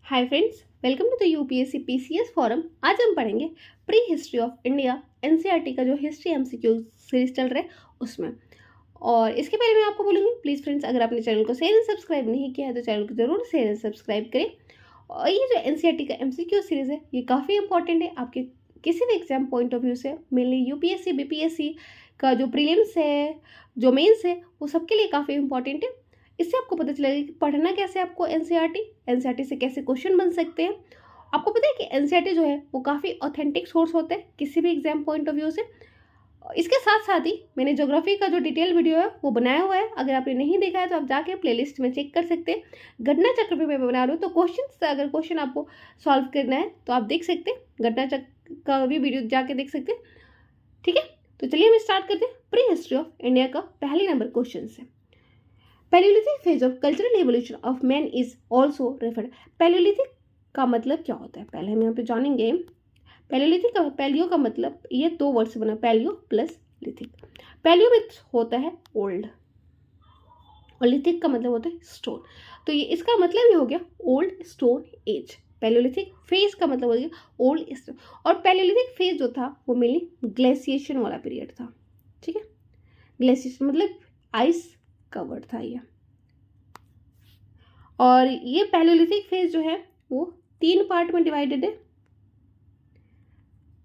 Hi friends, welcome to the UPSC PCS forum. आज हम पढ़ेंगे prehistory of India NCERT का जो हिस्ट्री एमसीक्यू सीरीज चल रहा है उसमें। और इसके पहले मैं आपको बोलूँगी, प्लीज़ फ्रेंड्स, अगर आपने चैनल को शेयर एंड सब्सक्राइब नहीं किया है तो चैनल को जरूर शेयर एंड सब्सक्राइब करें। और ये जो एनसीईआरटी का एमसीक्यू सीरीज़ है ये काफ़ी इंपॉर्टेंट है आपके किसी भी एग्जाम पॉइंट ऑफ व्यू से। मेनली यूपीएससी बीपीएससी का जो प्रीलिम्स है, जो मेंस है, वो सबके लिए काफ़ी इंपॉर्टेंट है। इससे आपको पता चलेगा कि पढ़ना कैसे है आपको एनसीईआरटी से कैसे क्वेश्चन बन सकते हैं। आपको पता है कि एनसीईआरटी जो है वो काफ़ी ऑथेंटिक सोर्स होता है किसी भी एग्जाम पॉइंट ऑफ व्यू से। इसके साथ साथ ही मैंने ज्योग्राफी का जो डिटेल वीडियो है वो बनाया हुआ है, अगर आपने नहीं देखा है तो आप जाके प्लेलिस्ट में चेक कर सकते हैं। घटना चक्र पे मैं बना रही हूँ, तो अगर क्वेश्चन आपको सॉल्व करना है तो आप देख सकते हैं, घटना चक्र का भी वीडियो जाके देख सकते हैं। ठीक है, तो चलिए हम स्टार्ट करते हैं प्री हिस्ट्री ऑफ इंडिया का पहले नंबर क्वेश्चन से। Palaeolithic phase of cultural evolution of man is also referred. Palaeolithic का मतलब क्या होता है, पहले हम यहाँ पे जानेंगे। पैलियोलिथिक का पैलियो का मतलब ये दो वर्ड से बना, पैलियो प्लस लिथिक। पैलियो में होता है ओल्ड और लिथिक का मतलब होता है स्टोन। तो ये इसका मतलब ये हो गया old stone as. Palaeolithic phase का मतलब हो गया ओल्ड स्टोन। और पैलियोलिथिक फेज जो था वो मेनली ग्लेशिएशन वाला पीरियड था। ठीक है, ग्लेशिएशन मतलब आइस कवर्ड था ये। और ये पैलियोलिथिक फेज जो है वो 3 पार्ट में डिवाइडेड है।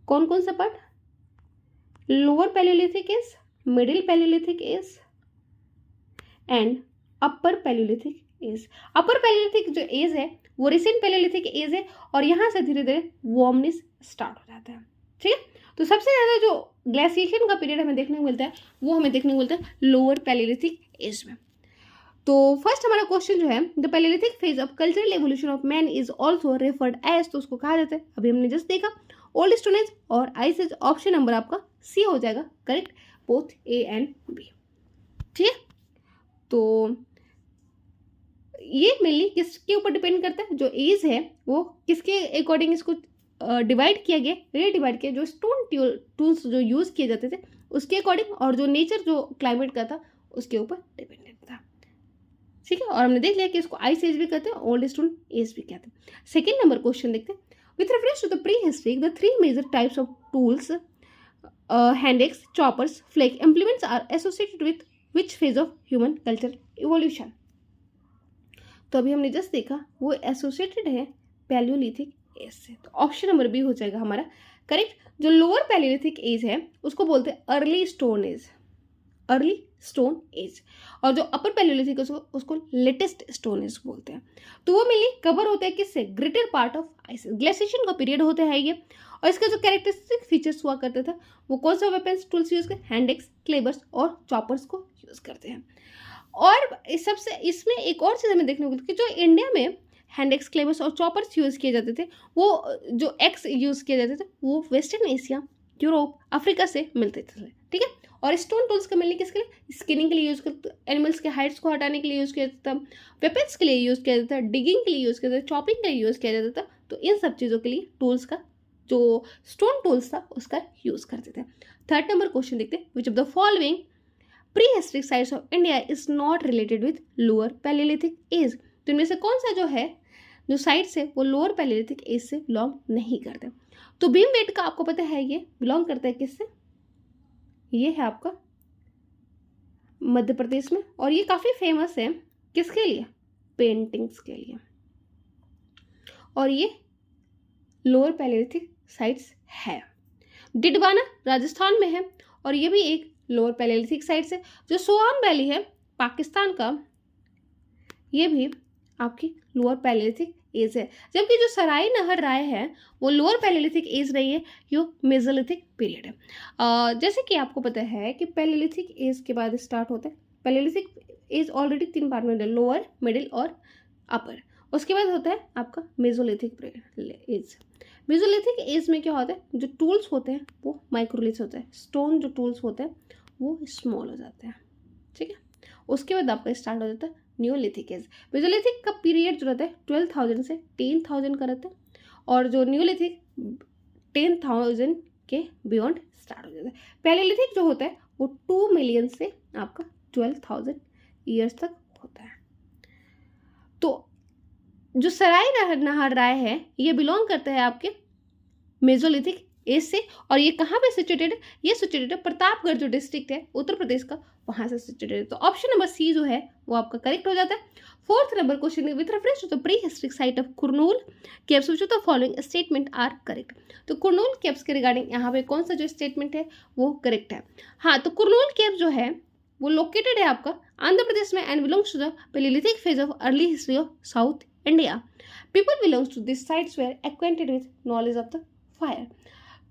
कौन कौन सा part? Lower palaeolithic age, middle palaeolithic age and upper palaeolithic age. Upper palaeolithic जो एज है वो रिसेंट पैलियोलिथिक एज है और यहाँ से धीरे धीरे वार्मनेस स्टार्ट हो जाता है। ठीक है, तो सबसे ज़्यादा जो ग्लेशिएशन का पीरियड हमें देखने को मिलता है वो हमें देखने को मिलता है लोअर पैलियोलिथिक एज में। तो फर्स्ट हमारा क्वेश्चन जो है, the palaeolithic phase of cultural evolution of man is also referred as, तो उसको कहा जाता है, अभी हमने जस्ट देखा, ओल्ड स्टोन एज और आइस एज। ऑप्शन नंबर आपका सी हो जाएगा correct, both A and B. ठीक है, तो ये मेनली किसके ऊपर डिपेंड करता है, जो एज है वो किसके अकॉर्डिंग इसको डिवाइड किया गया, रीडिवाइड किया, जो स्टोन टूल्स जो यूज किए जाते थे उसके अकॉर्डिंग, और जो नेचर जो क्लाइमेट का था उसके ऊपर डिपेंडेंट था। ठीक है, और हमने देख लिया कि इसको आइस एज भी कहते हैं, ओल्ड स्टोन एज भी कहते हैं। सेकेंड नंबर क्वेश्चन देखते हैं। With reference to the prehistory the 3 major types of tools, hand axe, choppers, flake implements are associated with which phase of human culture evolution. तो अभी हमने just देखा वो एसोसिएटेड है पैलियोलिथिक एज से, तो ऑप्शन नंबर बी हो जाएगा हमारा करेक्ट। जो लोअर पैलियोलिथिक एज है उसको बोलते हैं early stone age, early stone age. और जो अपर पैलियोलिथिक उसको लेटेस्ट स्टोन एज बोलते हैं। तो वो मेनली कवर होता है किससे, greater part of ice, glaciation का पीरियड होता है ये। और इसका जो कैरेक्टरिस्टिक फीचर्स हुआ करता था वो कौन सा वेपन्स टूल्स यूज करते, हैंड एक्स, क्लेवर्स और चॉपर्स को यूज करते हैं। और इस सबसे इसमें एक और चीज़ हमें देखने को मिलती है कि जो इंडिया में हैंड एक्स, क्लेवर्स और चॉपर्स यूज किए जाते थे, वो जो एक्स यूज किए जाते थे वो वेस्टर्न एशिया, यूरोप, अफ्रीका से मिलते थे। ठीक है, और स्टोन टूल्स का मिलने किसके लिए, स्किनिंग के लिए यूज करते, एनिमल्स के हाइड्स को हटाने के लिए यूज किया जाता था, वेपन्स के लिए यूज किया जाता था, डिगिंग के लिए यूज किया जाता था, चॉपिंग के लिए यूज किया जाता था। तो इन सब चीज़ों के लिए टूल्स का जो स्टोन टूल्स था उसका यूज करते थे। थर्ड नंबर क्वेश्चन देखते हैं, which of the following prehistoric sites of India is not related with lower palaeolithic age. तो इनमें से कौन सा जो है, जो साइट्स है वो लोअर पैलियोलिथिक एज से बिलोंग नहीं करते। तो भीमबेटका आपको पता है ये बिलोंग करता है किससे, ये है आपका मध्य प्रदेश में, और ये काफ़ी फेमस है किसके लिए, पेंटिंग्स के लिए। और ये लोअर पैलियोलिथिक साइट्स है। डिडवाना राजस्थान में है और ये भी एक लोअर पैलियोलिथिक साइट्स है। जो सोआन वैली है पाकिस्तान का, ये भी आपकी लोअर पैलियोलिथिक एज है। जबकि जो सराय नहर राय है वो लोअर पैलियोलिथिक एज रही है, यो मेसोलिथिक पीरियड है। जैसे कि आपको पता है कि पैलियोलिथिक एज के बाद स्टार्ट होता है, पैलियोलिथिक एज ऑलरेडी 3 पार्ट में, लोअर, मिडिल और अपर। उसके बाद होता है आपका मेसोलिथिक एज। मेसोलिथिक एज में क्या होता है, जो टूल्स होते हैं वो माइक्रोलिथ होता है, स्टोन जो टूल्स होते हैं वो स्मॉल हो जाते हैं। ठीक है, उसके बाद आपका स्टार्ट हो जाता है न्यूलिथिक एज। मेसोलिथिक का पीरियड जो रहता है 12,000 से 10,000 का रहता है, और जो न्यूलिथिक 10,000 के बियॉन्ड स्टार्ट हो जाता है। पैलियोलिथिक जो होता है वो 2 मिलियन से आपका 12,000 ईयर्स तक होता है। तो जो सराय नहर राय है ये बिलोंग करता है आपके मेसोलिथिक एज से, और ये कहाँ पे सिचुएटेड है, ये सिचुएटेड है प्रतापगढ़ जो डिस्ट्रिक्ट है उत्तर प्रदेश का, वहां से सिचुएटेड है। तो ऑप्शन नंबर सी जो है वो आपका करेक्ट हो जाता है। Fourth number question with reference to the prehistoric site of Kurnool caves which of the following statement are correct. तो कुरनूल केव्स के रिगार्डिंग यहाँ पे कौन सा जो स्टेटमेंट है वो करेक्ट है। हाँ, तो कुरनूल केव जो है वो लोकेटेड है आपका आंध्र प्रदेश में and belongs to the palaeolithic phase of early history of South India. People belongs to this sites were acquainted with knowledge of the fire.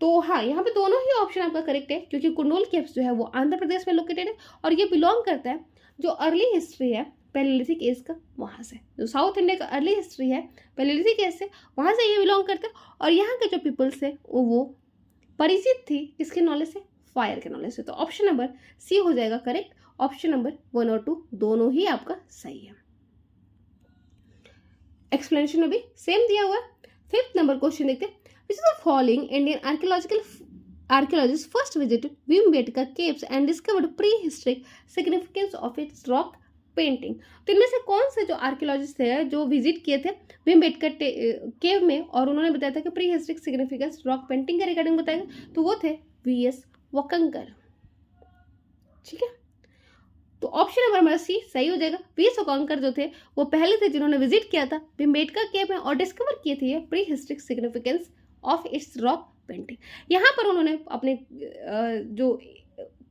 तो हाँ, यहाँ पे दोनों ही ऑप्शन आपका करेक्ट है, क्योंकि कुरनूल केव्स जो है वो आंध्र प्रदेश में लोकेटेड है और ये बिलोंग करता है जो अर्ली हिस्ट्री है पैलियोलिथिक एज का, वहाँ से जो साउथ इंडिया का अर्ली हिस्ट्री है पैलियोलिथिक एज से, वहाँ से ये बिलोंग करता है। और यहाँ के जो पीपल्स है वो परिचित थी किसके नॉलेज से, फायर के नॉलेज से। तो ऑप्शन नंबर सी हो जाएगा करेक्ट। ऑप्शन नंबर 1 और 2 दोनों ही आपका सही है। एक्सप्लेनेशन में भी सेम दिया हुआ है। फिफ्थ नंबर क्वेश्चन देखते हैं, which of the following Indian archaeologists first visited Bhimbetka caves and discovered prehistoric significance of its rock painting। तो इनमें से कौन से जो आर्कियोलॉजिस्ट थे जो विजिट किए थे भीमबेटका केव में और उन्होंने बताया था कि pre historic significance rock painting के रिगार्डिंग बताएगा, तो वो थे वीएस वकंकर। ठीक है, तो ऑप्शन नंबर हमारा सी सही हो जाएगा। वीएस वकंकर जो थे वो पहले थे जिन्होंने विजिट किया था भीमबेटका केव में और डिस्कवर किए थे pre historic significance of its rock painting. यहाँ पर उन्होंने अपने जो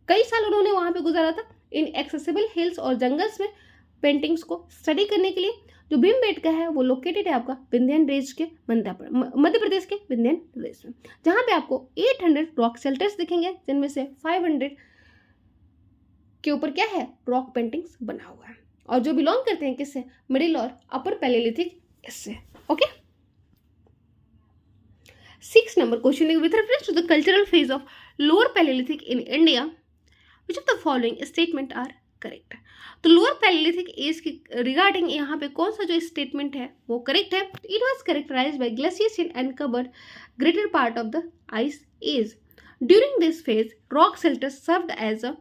कई साल उन्होंने वहाँ पे गुजारा था इन एक्सेसिबल हिल्स और जंगल्स में पेंटिंग्स को स्टडी करने के लिए। जो भीमबेटका है वो लोकेटेड है आपका विंध्यन रेंज के मध्य प्रदेश के विंध्यन रेंज में, जहाँ पे आपको 800 रॉक शेल्टर्स दिखेंगे जिनमें से 500 के ऊपर क्या है रॉक पेंटिंग्स बना हुआ है, और जो बिलोंग करते हैं किससे, मिडिल और अपर पैलियोलिथिक इससे। Okay, 6 number question with reference to the cultural phase of lower Paleolithic in India, which of the following statement are correct। तो लोअर पैलियोलिथिक एज की रिगार्डिंग यहाँ पे कौन सा जो स्टेटमेंट है वो करेक्ट है। It was characterised by glaciers and covered greater part of the ice age. During this phase rock shelters served as a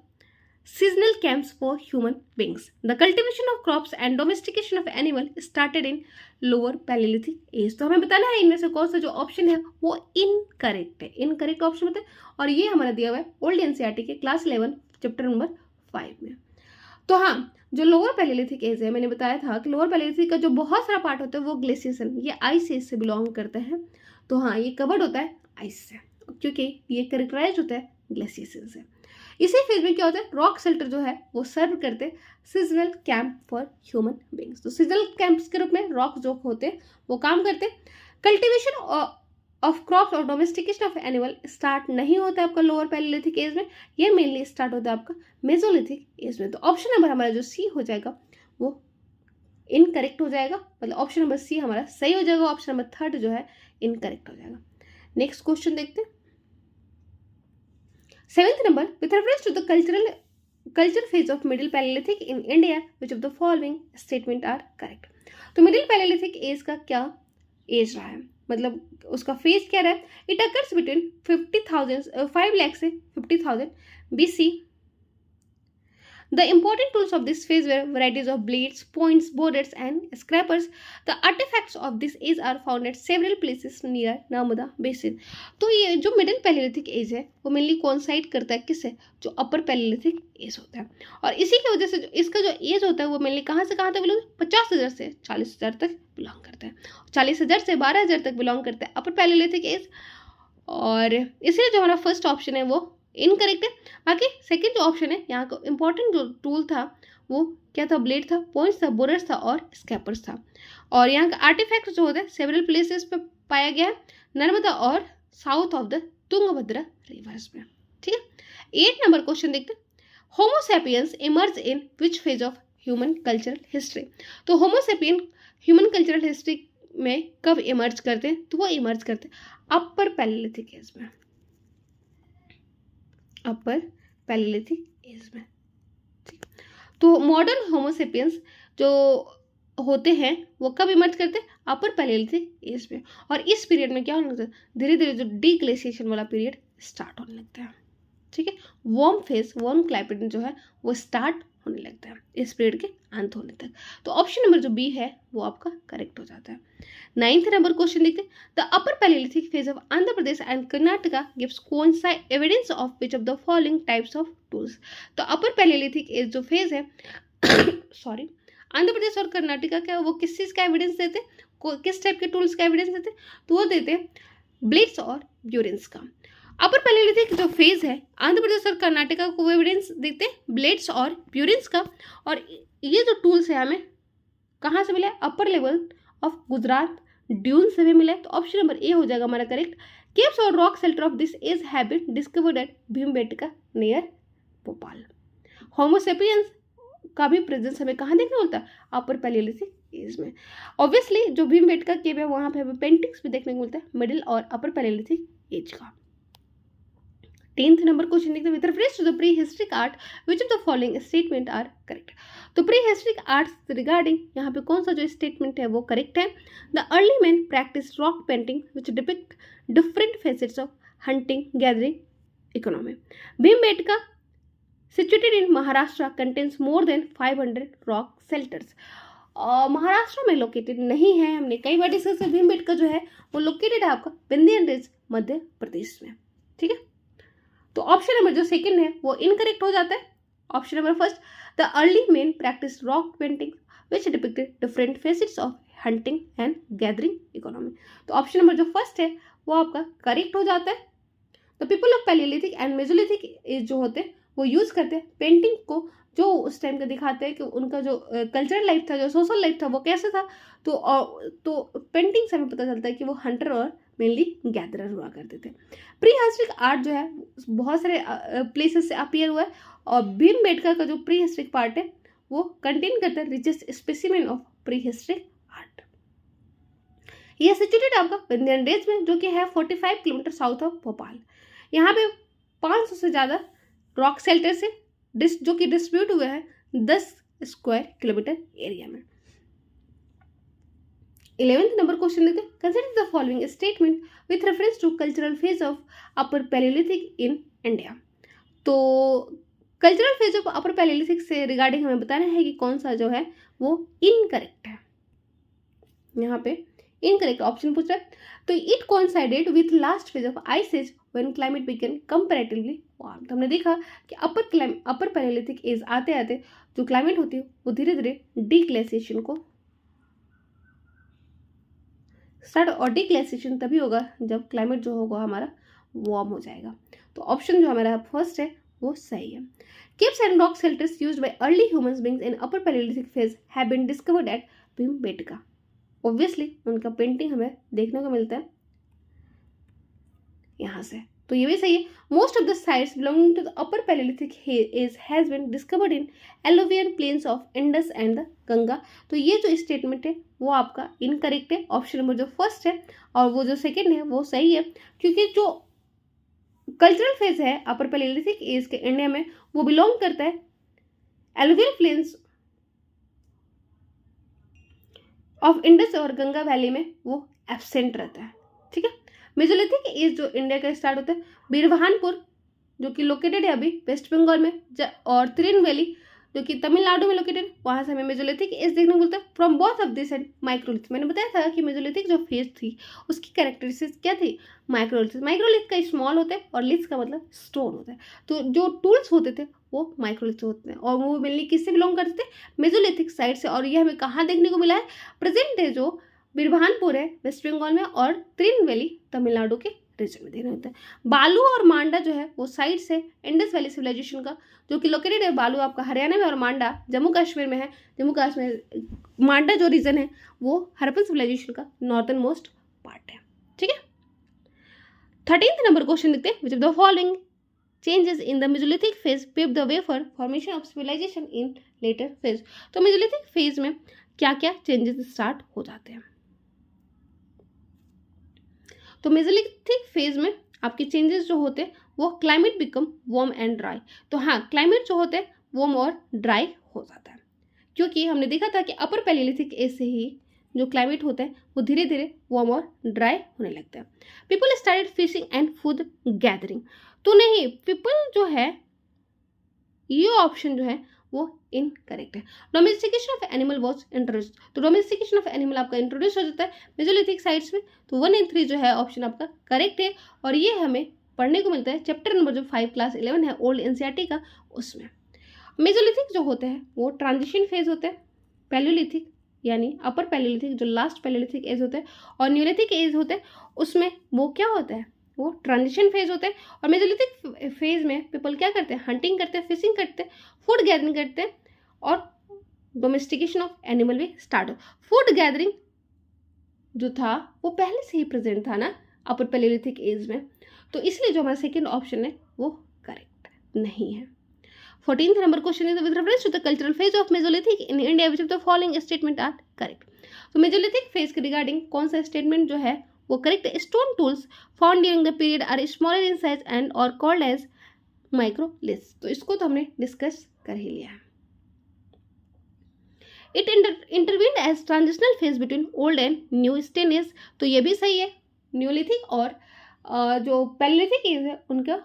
seasonal camps for human beings. The cultivation of crops and domestication of animal started in lower Paleolithic age। तो हमें बताना है इनमें से कौन सा जो option है वो इनकरेक्ट है। इनकरेक्ट ऑप्शन बताए, और ये हमारा दिया हुआ है ओल्ड एनसीईआरटी के क्लास 11 चैप्टर नंबर 5 में। तो हाँ, जो लोअर पैलियोलिथिक एज है मैंने बताया था कि लोअर पैलियोलिथिक का जो बहुत सारा पार्ट होता है वो ग्लेशियर्स ये आइस एज से बिलोंग करता है। तो हाँ, ये कवर्ड होता है आइस से, क्योंकि ये करेक्टराइज होता है ग्लेशियर्स से। इसी फेज में क्या होता है, रॉक शेल्टर जो है वो सर्व करते seasonal camp for human beings. तो सीजनल कैंप्स के रूप में रॉक जो होते हैं वो काम करते। कल्टीवेशन ऑफ क्रॉप्स और डोमेस्टिकेशन ऑफ एनिमल स्टार्ट नहीं होता है आपका लोअर पैलियोलिथिक एज में, ये मेनली स्टार्ट होता है आपका मेसोलिथिक एज में। तो ऑप्शन नंबर हमारा जो सी हो जाएगा वो इनकरेक्ट हो जाएगा, मतलब ऑप्शन नंबर सी हमारा सही हो जाएगा, ऑप्शन नंबर 3 जो है इनकरेक्ट हो जाएगा। नेक्स्ट क्वेश्चन देखते हैं। 7th number with reference to the culture phase of middle Paleolithic in India, which of the following statement are correct। तो मिडिल पैलियोलिथिक एज का क्या एज रहा है, मतलब उसका फेज क्या रहा है। इट अकर्स बिटवीन 5 लाख से 50,000 BC। The important tools of this phase were varieties of blades, points, borders, and scrapers. The artifacts of this age are found at several places near Narmada Basin। तो ये जो middle palaeolithic as है वो mainly coincide करता है किससे, जो अपर palaeolithic as होता है, और इसी की वजह से जो इसका जो एज होता है वो मेनली कहाँ से कहाँ तक बिलोंग, 50,000 से 40,000 तक बिलोंग करता है। 40,000 से 12,000 तक बिलोंग करता है अपर पैलियोलिथिक एज, और इसलिए जो हमारा फर्स्ट ऑप्शन है वो इनकरेक्ट है। बाकी सेकंड जो ऑप्शन है, यहाँ का इंपॉर्टेंट जो टूल था वो क्या था, ब्लेड था, पॉइंट्स था, बोरर्स था और स्कैपर्स था। और यहाँ का आर्टिफैक्ट जो होता है सेवरल प्लेसेस पे पाया गया है, नर्मदा और south of the Tungabhadra reverse में। ठीक है, 8 नंबर क्वेश्चन देखते हैं। Homo sapiens emerge in which phase of human cultural history. तो होमोसेपियन ह्यूमन कल्चरल हिस्ट्री में कब इमर्ज करते हैं, तो वो इमर्ज करते हैं अपर पैलियोलिथिक एज में, अपर पैलियोलिथिक एज में। ठीक, तो मॉडर्न होमोसेपियंस जो होते हैं वो कब इमर्ज करते हैं, अपर पैलियोलिथिक एज में, और इस पीरियड में क्या होने लगता है, धीरे धीरे जो डीग्लेशिएशन वाला पीरियड स्टार्ट होने लगता है। ठीक है, वार्म फेज, वार्म क्लाइमेट जो है वो स्टार्ट होने लगता है, इस पीरियड के अंत होने तक। तो ऑप्शन नंबर जो बी है वो आपका करेक्ट हो जाता है। 9th नंबर क्वेश्चन लिखते हैं, the upper palaeolithic phase of Andhra Pradesh and Karnataka gives coincide evidence of which of the following types of tools. तो अपर पैलियोलिथिक एज जो फेज है सॉरी आंध्र प्रदेश और कर्नाटका का, वो किस चीज़ का एविडेंस देते, किस टाइप के टूल्स का एविडेंस देते, तो वो देते ब्लेड्स और ब्यूरेंस का। अपर पैलियोलिथिक जो फेज है आंध्र प्रदेश और कर्नाटका को एविडेंस देते ब्लेड्स और ब्यूरेंस का। और ये जो टूल्स है हमें कहाँ से मिला है, upper level of Gujarat dune से भी मिला है। तो ऑप्शन नंबर ए हो जाएगा हमारा करेक्ट। केव्स और rock shelter of this age have been discovered at Bhimbetka near Bhopal. Homo sapiens का भी प्रेजेंस हमें कहाँ देखने मिलता है, अपर पैलियोलिथिक एज में। ऑब्वियसली जो भीमबेटका केव है वहाँ पे हमें पेंटिंग्स भी देखने को मिलता है मिडिल और अपर पैलियोलिथिक एज का। 10th नंबर क्वेश्चन देखते हैं, with reference to the prehistoric art which of the following statement are correct. तो प्री हिस्ट्रिक आर्ट्स रिगार्डिंग यहाँ पे कौन सा जो स्टेटमेंट है वो करेक्ट है। The early man practice rock painting which depict different facets of hunting gathering economy. Bhimbetka situated in Maharashtra contains more than 500 rock shelters। Maharashtra में लोकेटेड नहीं है, हमने कई बार डिस्कस किया। भीमबेटका जो है वो लोकेटेड है आपका विंध्यन रेंज मध्य प्रदेश में, ठीक है। तो ऑप्शन नंबर जो सेकंड है वो इनकरेक्ट हो जाता है। Option number first, the early man practice rock painting which depicted different facets of hunting and gathering economy. तो ऑप्शन नंबर जो फर्स्ट है वो आपका करेक्ट हो जाता है। The people of Palaeolithic and Mesolithic as जो होते हैं वो यूज़ करते हैं पेंटिंग को, जो उस टाइम का दिखाते हैं कि उनका जो कल्चरल लाइफ था, जो सोशल लाइफ था वो कैसा था। तो पेंटिंग से हमें पता चलता है कि वो हंटर और मेनली गैदरर हुआ करते थे। प्री हिस्ट्रिक आर्ट जो है बहुत सारे प्लेसेस से अपीयर हुआ है और भीमबेटका का जो प्री हिस्ट्रिक पार्ट है वो कंटेन करता है richest specimen of pre historic art. यह सिचुएटेड आपका विंध्यन रेंज में जो कि है 45 किलोमीटर साउथ ऑफ भोपाल। यहाँ पे 500 से ज़्यादा रॉक शेल्टर से जो कि डिस्ट्रीब्यूट हुए हैं 10 स्क्वायर किलोमीटर एरिया में। 11th नंबर क्वेश्चन देखते हैं, consider the following statement with reference to cultural phase of upper palaeolithic in India. तो cultural phase of upper palaeolithic से रिगार्डिंग हमें बताना है कि कौन सा जो है वो इनकरेक्ट है। यहाँ पे इनकरेक्ट ऑप्शन पूछ रहा है। तो it coincided with last phase of ice age when climate became comparatively warm. तो हमने देखा कि अपर पैलियोलिथिक एज आते आते जो क्लाइमेट होती है वो धीरे धीरे डीग्लेशिएशन को स्टार्ट, और डीग्लेशिएशन तभी होगा जब क्लाइमेट जो होगा हमारा वार्म हो जाएगा। तो ऑप्शन जो हमारा फर्स्ट है वो सही है। Caves and rock shelters used by early human beings in upper palaeolithic phase have been discovered at Bhimbetka. Obviously उनका पेंटिंग हमें देखने को मिलता है यहाँ से, तो ये भी सही है। Most of the sites belonging to the upper palaeolithic age has been discovered in alluvial plains of Indus and the Ganga. तो ये जो स्टेटमेंट है वो आपका इनकरेक्ट है। ऑप्शन नंबर जो फर्स्ट है और वो जो सेकंड है वो सही है, क्योंकि जो कल्चरल फेज है अपर पैलियोलिथिक एज के इंडिया में वो बिलोंग करता है एलुवियल प्लेन्स ऑफ इंडस और गंगा वैली में, वो एब्सेंट रहता है, ठीक है। मेसोलिथिक एज जो इंडिया का स्टार्ट होता है बीरबहानपुर जो कि लोकेटेड है अभी वेस्ट बंगाल में, और तिरुनेलवेली जो कि तमिलनाडु में लोकेटेड, वहाँ से हमें मेसोलिथिक एज देखने को मिलता है। From both of this and microlith, मैंने बताया था कि मेसोलिथिक जो फेज थी उसकी कैरेक्टरिस्टिक्स क्या थी, माइक्रोलिथ। माइक्रोलिथ का स्मॉल होता है और लिथ का मतलब स्टोन होता है। तो जो टूल्स होते थे वो माइक्रोलिथ होते हैं और वो मेनली किससे बिलोंग करते थे, मेसोलिथिक साइड से। और ये हमें कहाँ देखने को मिला है, प्रेजेंट है जो बीरबहानपुर है वेस्ट बंगाल में और तिरुनेलवेली तमिलनाडु के रीजन में देखने होता है। बालू और मांडा जो है वो साइड से इंडस वैली सिविलाइजेशन का जो कि लोकेटेड है, बालू आपका हरियाणा में और मांडा जम्मू कश्मीर में है। जम्मू कश्मीर मांडा जो रीजन है वो हड़प्पन सिविलाइजेशन का नॉर्थन मोस्ट पार्ट है, ठीक है। 13th नंबर क्वेश्चन देखते हैं, which of the following changes in the mesolithic phase pave the way for formation of civilisation in later phase. तो मेसोलिथिक फेज में क्या क्या चेंजेस स्टार्ट हो जाते हैं। तो मेसोलिथिक फेज में आपके चेंजेस जो होते हैं वो climate become warm and dry. तो हाँ, क्लाइमेट जो होते हैं वार्म और ड्राई हो जाता है, क्योंकि हमने देखा था कि अपर पैलियोलिथिक एज से ही जो क्लाइमेट होता है वो धीरे धीरे वार्म और ड्राई होने लगता है। People started fishing and food gathering. तो नहीं, पीपल जो है ये ऑप्शन जो है वो इनकरेक्ट है। Domestication of animal was introduce, तो डोमेस्टिकेशन ऑफ एनिमल आपका इंट्रोड्यूस हो जाता है मेसोलिथिक साइट्स में, तो 1 and 3 जो है ऑप्शन आपका करेक्ट है। और ये हमें पढ़ने को मिलता है चैप्टर नंबर जो 5 क्लास 11 है ओल्ड एनसीईआरटी का, उसमें। मेसोलिथिक जो होते हैं वो ट्रांजिशन फेज होते हैं, पैलियोलिथिक यानी अपर पैलियोलिथिक जो लास्ट पैलियोलिथिक एज होता है, और न्यूलिथिक एज होते हैं उसमें वो क्या होता है, वो ट्रांजिशन फेज होते हैं। और मेसोलिथिक फेज में पीपल क्या करते हैं, हंटिंग करते हैं, फिशिंग करते हैं, फूड गैदरिंग करते हैं, और डोमेस्टिकेशन ऑफ एनिमल भी स्टार्ट हो। फूड गैदरिंग जो था वो पहले से ही प्रेजेंट था ना अपर पैलियोलिथिक एज में, तो इसलिए जो हमारा सेकेंड ऑप्शन है वो करेक्ट नहीं है। 14th number question is with reference to the cultural phase of mesolithic in India which of the following statement are correct. तो मेसोलिथिक फेज के रिगार्डिंग कौन सा स्टेटमेंट जो है वो करेक्ट है। Stone tools found during the period are smaller in size and are called as microliths, तो इसको तो हमने डिस्कस कर ही लिया है। It intervened as transitional phase between old and new stand as, तो ये भी सही है। न्यूलिथिक और जो पैलियोलिथिक एज है उनका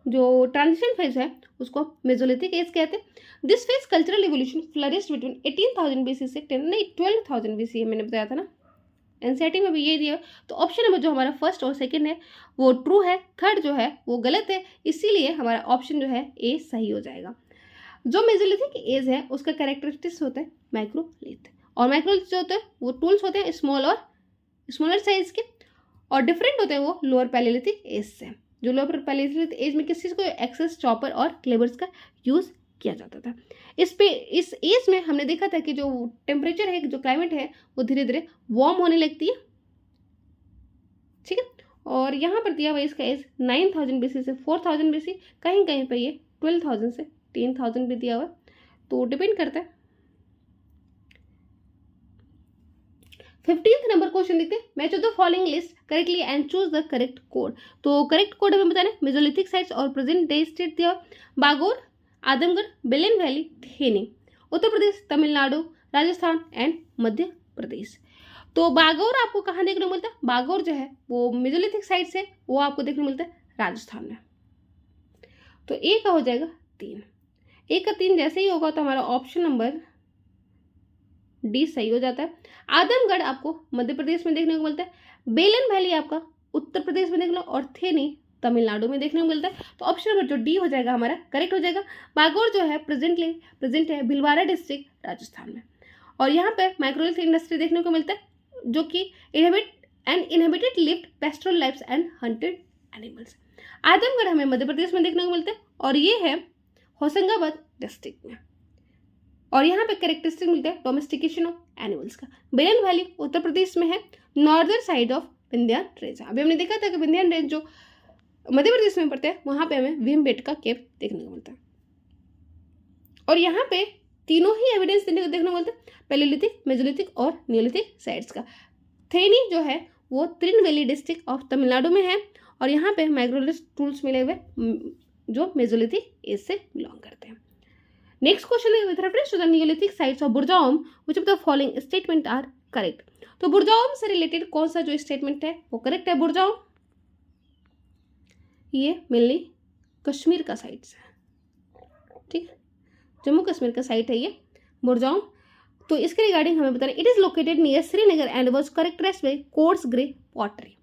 जो ट्रांजिशन फेज है उसको मेसोलिथिक एज कहते हैं। This phase cultural evolution flourished between 18,000 BC से 12,000 BC मैंने बताया था ना, एनसीईआरटी में भी ये दिया। तो ऑप्शन नंबर जो हमारा फर्स्ट और सेकंड है वो ट्रू है, थर्ड जो है वो गलत है, इसीलिए हमारा ऑप्शन जो है ए सही हो जाएगा। जो मेसोलिथिक एज है उसका कैरेक्टरिस्टिक्स होता है माइक्रोलिथ, और माइक्रोलिथ जो होते हैं वो टूल्स होते हैं स्मॉलर साइज के, और डिफरेंट होते हैं वो लोअर पैलियोलिथिक एज से। जो लोअर पैलियोलिथिक एज में किस चीज़ को एक्सेस चॉपर और क्लेवर्स का यूज़ किया जाता था। इस एज में हमने देखा था कि जो टेम्परेचर है, जो क्लाइमेट है वो धीरे धीरे वार्म होने लगती है, ठीक है। और यहाँ पर दिया हुआ इसका एज 9,000 BC से 4,000 BC, कहीं कहीं पर ये 12,000 से 10,000 भी दिया हुआ, तो डिपेंड करता है। 15th नंबर क्वेश्चन देखते हैं, match of the following list correctly and choose the correct code. तो करेक्ट कोड हमें बताना है मेसोलिथिक साइट्स और प्रेजेंट डे स्टेट दिया बागोर, आदमगढ़, बेलेन वैली, थेनी, उत्तर प्रदेश, तमिलनाडु, राजस्थान एंड मध्य प्रदेश। तो बागोर आपको कहाँ देखने को मिलता है, बागोर जो है वो मेसोलिथिक साइट्स है, वो आपको देखने को मिलता है राजस्थान में। तो ए का हो जाएगा 3, ए का 3 जैसे ही होगा तो हमारा ऑप्शन नंबर डी सही हो जाता है। आदमगढ़ आपको मध्य प्रदेश में देखने को मिलता है, बेलन वैली आपका उत्तर प्रदेश में देखने को, और थेनी तमिलनाडु में देखने को मिलता है। तो ऑप्शन नंबर जो डी हो जाएगा हमारा करेक्ट हो जाएगा। बागोर जो है प्रेजेंट है भिलवाड़ा डिस्ट्रिक्ट राजस्थान में, और यहाँ पे माइक्रोलिथ इंडस्ट्री देखने को मिलता है जो कि inhabited lived pastoral lives and hunted animals. Adamgarh हमें मध्य प्रदेश में देखने को मिलता है, और ये है होशंगाबाद डिस्ट्रिक्ट में, और यहाँ पे कैरेक्टरिस्टिक मिलता है डोमेस्टिकेशन ऑफ एनिमल्स का। बेलन वैली उत्तर प्रदेश में है, northern side of Vindhyan range. अभी हमने देखा था कि विंध्यान रेंज जो मध्य प्रदेश में पड़ता है वहाँ पे हमें भीमबेटका केव देखने को मिलता है। और यहाँ पे तीनों ही एविडेंस देखने को मिलता है, पैलियोलिथिक, मेसोलिथिक और न्यूलिथिक साइट्स का। थेनी जो है वो तिरुनेलवेली डिस्ट्रिक्ट ऑफ तमिलनाडु में है, और यहाँ पे माइक्रोलिथ टूल्स मिले हुए जो मेसोलिथिक एज से बिलोंग करते हैं। नेक्स्ट क्वेश्चन है with reference to the neolithic sites of Burzahom which of the following statement are correct. तो बुरजाओम से रिलेटेड कौन सा जो स्टेटमेंट है वो करेक्ट है। बुरजाओम ये मेनली कश्मीर का साइट है, ठीक, जम्मू कश्मीर का साइट है ये बुरजाओम। तो इसके रिगार्डिंग हमें बताना, it is located near Srinagar and was characterised by coarse grey pottery.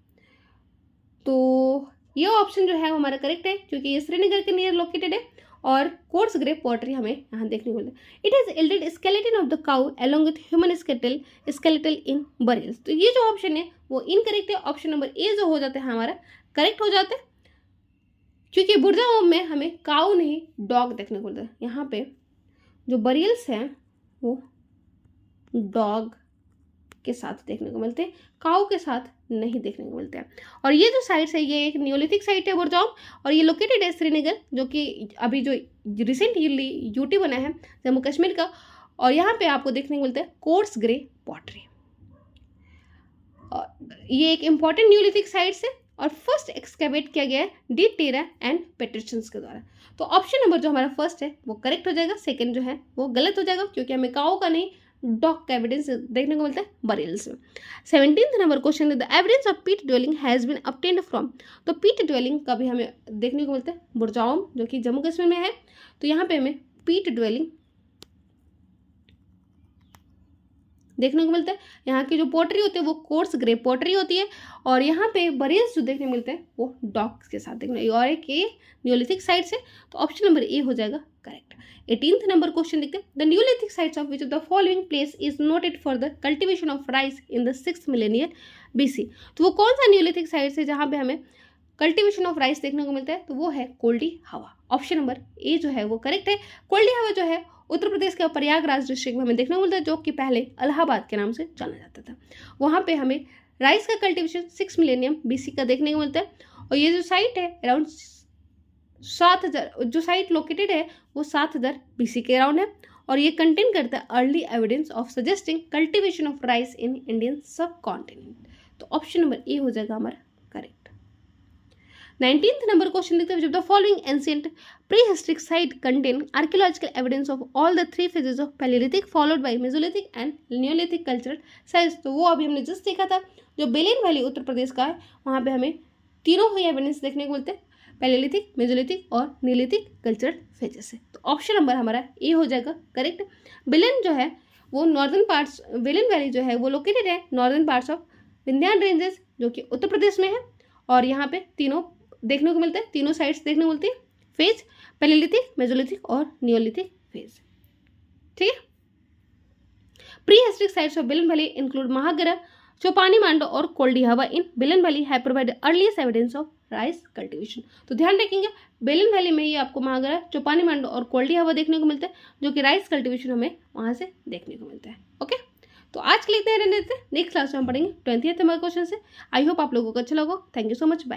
तो ये ऑप्शन जो है वो हमारा करेक्ट है क्योंकि ये श्रीनगर के नियर लोकेटेड है, और कोर्स ग्रे पॉटरी हमें यहाँ देखने को मिलता है। It has yielded skeleton of the cow along with human skeletal in burials. तो ये जो ऑप्शन है वो इनकरेक्ट है, ऑप्शन नंबर ए जो हो जाता है हमारा करेक्ट हो जाता है, क्योंकि बुरजाओम में हमें काउ नहीं डॉग देखने को मिलता है। यहाँ पे जो बरियल्स हैं वो डॉग के साथ देखने को मिलते हैं, काउ के साथ नहीं देखने को मिलते हैं। और ये जो साइट्स है ये एक न्यूलिथिक साइट है बुरजाओम, और ये लोकेटेड है श्रीनगर, जो कि अभी जो रिसेंटली यूटी बना है जम्मू कश्मीर का, और यहाँ पे आपको देखने को मिलता है कोर्स ग्रे पॉटरी। ये एक इंपॉर्टेंट न्यूलिथिक साइट्स है और फर्स्ट एक्सकेवेट किया गया है डी टेरा एंड पेट्रिशंस के द्वारा। तो ऑप्शन नंबर जो हमारा फर्स्ट है वो करेक्ट हो जाएगा, सेकंड जो है वो गलत हो जाएगा क्योंकि हमें काउ का नहीं डॉग का एविडेंस देखने को मिलता है बरियल्स में। 17th number question, the evidence of pit dwelling has been obtained from. तो पीट ड्वेलिंग का भी हमें देखने को मिलता है बुरजाओम जो कि जम्मू कश्मीर में है। तो यहाँ पे हमें पीट ड्वेलिंग देखने को मिलता है। यहाँ की जो पोटरी होती है वो कोर्स ग्रे पोटरी होती है, और यहाँ पे बरीज जो देखने मिलते हैं वो डॉक्स के साथ देखने, और एक ये न्यूलिथिक साइट से, तो ऑप्शन नंबर ए हो जाएगा करेक्ट। 18th नंबर क्वेश्चन देखते हैं, the neolithic sites of which of the following place is noted for the cultivation of rice in the 6th Millionaire BC। तो वो कौन सा न्यूलिथिक साइट्स है जहाँ पे हमें कल्टिवेशन ऑफ राइस देखने को मिलता है, तो वो है कोल्डी हवा। ऑप्शन नंबर ए जो है वो करेक्ट है। कोल्डी हवा जो है उत्तर प्रदेश के प्रयागराज डिस्ट्रिक्ट में हमें देखने को मिलता है, जो कि पहले इलाहाबाद के नाम से जाना जाता था। वहाँ पे हमें राइस का कल्टिवेशन 6 मिलेनियम BC का देखने को मिलता है, और ये जो साइट है अराउंड 7000, जो साइट लोकेटेड है वो 7000 BC के अराउंड है, और ये कंटेन करता है early evidence of suggesting cultivation of rice in Indian सब कॉन्टिनेंट। तो ऑप्शन नंबर ए हो जाएगा हमारा करेक्ट। 19th नंबर क्वेश्चन देखते हैं, जब the following ancient prehistoric site contain archaeological evidence of all the 3 phases of Palaeolithic followed by Mesolithic and Neolithic cultural sites. तो वो अभी हमने जस्ट देखा था, जो बेलिन वैली उत्तर प्रदेश का है, वहाँ पे हमें तीनों ही एविडेंस देखने को मिलते हैं, पैलियोलिथिक, मेसोलिथिक और नियोलिथिक कल्चरल फेजेस से। तो ऑप्शन नंबर हमारा ए हो जाएगा करेक्ट। बेलिन जो है वो नॉर्दर्न पार्ट्स, बेलिन वैली जो है वो लोकेटेड है northern parts of Vindhyan ranges, जो कि उत्तर प्रदेश में है, और यहाँ पे तीनों देखने को मिलते हैं, तीनों साइड्स देखने को मिलती है, फेज पैलियोलिथिक, मेसोलिथिक और नियोलिथिक फेज। ठीक है। Pre historic sites of Belan valley include Mahagara, Chopani Mando और Koldihwa. In Belan valley have provided earliest evidence of rice cultivation. तो ध्यान रखेंगे, बेलिन वैली में ये आपको महागरा, चौपानी मांडो और कोल्डी हवा देखने को मिलता है, जो कि राइस कल्टीवेशन हमें वहां से देखने को मिलता है। ओके, तो आज के लिए इतने रहने देते हैं, नेक्स्ट क्लास में हम पढ़ेंगे 20th नंबर क्वेश्चन से। आई होप आप लोगों को अच्छा लगा। Thank you so much, bye.